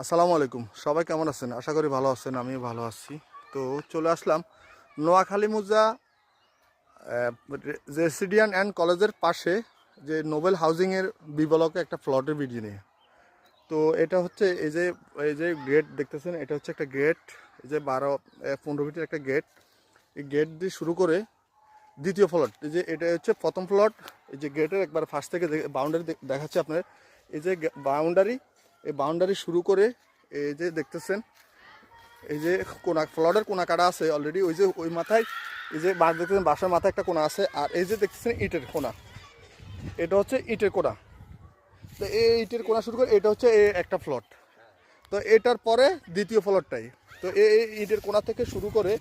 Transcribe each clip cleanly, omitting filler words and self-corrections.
আসসালামু আলাইকুম, সবাই কেমন আছেন? আশা করি ভালো আছেন, আমিও ভালো আছি। তো চলে আসলাম নোয়াখালী মুজা রেসিডেন্ট অ্যান্ড কলেজের পাশে যে নোবেল হাউজিংয়ের বি ব্লকে একটা প্লটের ভিডিও নিয়ে। তো এটা হচ্ছে এই যে গেট দেখতেছেন, এটা হচ্ছে একটা গেট, এই যে 12-15 ফিটের একটা গেট। এই গেট দিয়ে শুরু করে দ্বিতীয় প্লট, এই যে এটা হচ্ছে প্রথম প্লট। এই যে গেটের একবার ফার্স্ট থেকে বাউন্ডারি দেখাচ্ছে আপনার, এই যে বাউন্ডারি, এই বাউন্ডারি শুরু করে এই যে দেখতেছেন, এই যে কোনা ফ্লডের কোনা কাটা আছে অলরেডি। ওই যে ওই মাথায় এই যে বাস দেখতেছেন, বাসার মাথায় একটা কোনা আছে। আর এই যে দেখতেছেন ইটের কোনা, এটা হচ্ছে ইটের কোনা। তো এই ইটের কোনা শুরু করে এটা হচ্ছে একটা ফ্লট। তো এটার পরে দ্বিতীয় ফ্লটটাই। তো এই ইটের কোনা থেকে শুরু করে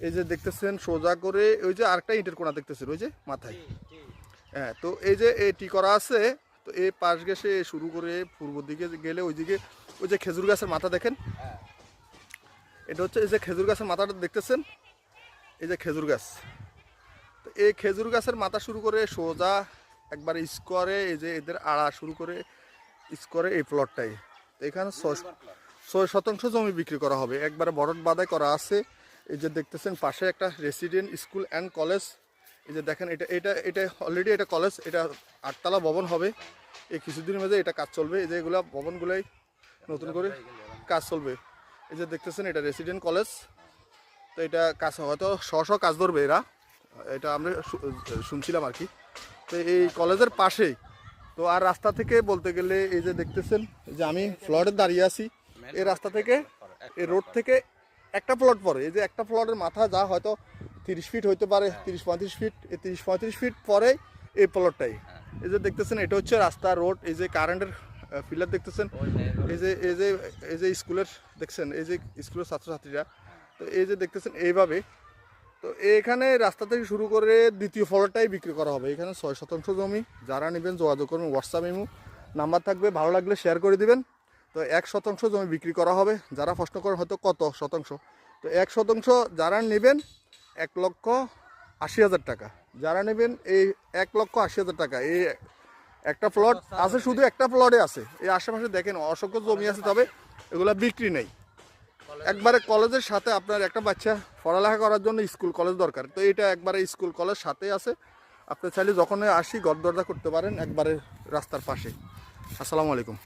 এই যে দেখতেছেন সোজা করে ওই যে আরেকটা ইটের কোনা দেখতেছেন ওই যে মাথায়। হ্যাঁ, তো এই যে এটি করা আছে। তো এই পাশ গেছে শুরু করে পূর্ব দিকে গেলে ওইদিকে ওই যে খেজুর গাছের মাথা দেখেন, এটা হচ্ছে এই যে খেজুর গাছের মাথাটা দেখতেছেন, এই যে খেজুর গাছ। তো এই খেজুর গাছের মাথা শুরু করে সোজা একবার স্কোয়ারে এই যে এদের আড়া শুরু করে স্কোয়ারে এই প্লটটাই। তো এখানে 6 শতাংশ জমি বিক্রি করা হবে, একবারে বরট বাদাই করা আছে। এই যে দেখতেছেন পাশে একটা রেসিডেন্ট স্কুল অ্যান্ড কলেজ। এই যে দেখেন, এটা এটা এটা অলরেডি এটা কলেজ, এটা 8তলা ভবন হবে। এই কিছুদিনের মধ্যে এটা কাজ চলবে, এই যে এগুলা ভবনগুলাই নতুন করে কাজ চলবে। এই যে দেখতেছেন এটা রেসিডেন্ট কলেজ। তো এটা কাজ হয়তো কাজ ধরবে এরা, এটা আমরা শুনছিলাম আর কি। তো এই কলেজের পাশেই তো, আর রাস্তা থেকে বলতে গেলে এই যে দেখতেছেন, এই যে আমি ফ্লটে দাঁড়িয়ে আছি, এই রাস্তা থেকে এই রোড থেকে একটা প্লট পরে, এই যে একটা প্লটের মাথা যা হয়তো 30 ফিট হইতে পারে, 30-35 ফিট। এই 30-35 ফিট পরে এই প্লটটাই। এই যে দেখতেছেন এটা হচ্ছে রাস্তা রোড, এই যে কারেন্টের পিলার দেখতেছেন, এই যে এই যে এই যে স্কুলের দেখছেন, এই যে স্কুলের ছাত্রছাত্রীরা। তো এই যে দেখতেছেন এইভাবে। তো এখানে রাস্তা থেকে শুরু করে দ্বিতীয় ফ্লোরটাই বিক্রি করা হবে। এখানে 6 শতাংশ জমি, যারা নেবেন যোগাযোগ করবেন, হোয়াটসঅ্যাপ ইমো নাম্বার থাকবে, ভালো লাগলে শেয়ার করে দিবেন। তো 1 শতাংশ জমি বিক্রি করা হবে। যারা প্রশ্ন করেন হয়তো কত শতাংশ, তো 1 শতাংশ যারা নেবেন 1,80,000 টাকা। যারা নেবেন এই 1,80,000 টাকা। এই একটা প্লট আছে, শুধু একটা প্লটে আছে। এই আশেপাশে দেখেন অসংখ্য জমি আছে, তবে এগুলা বিক্রি নেই। একবারে কলেজের সাথে আপনার একটা বাচ্চা পড়ালেখা করার জন্য স্কুল কলেজ দরকার, তো এটা একবারে স্কুল কলেজ সাথে আছে। আপনি চাইলে যখন আসি ঘর দরজা করতে পারেন, একবারে রাস্তার পাশে। আসসালামু আলাইকুম।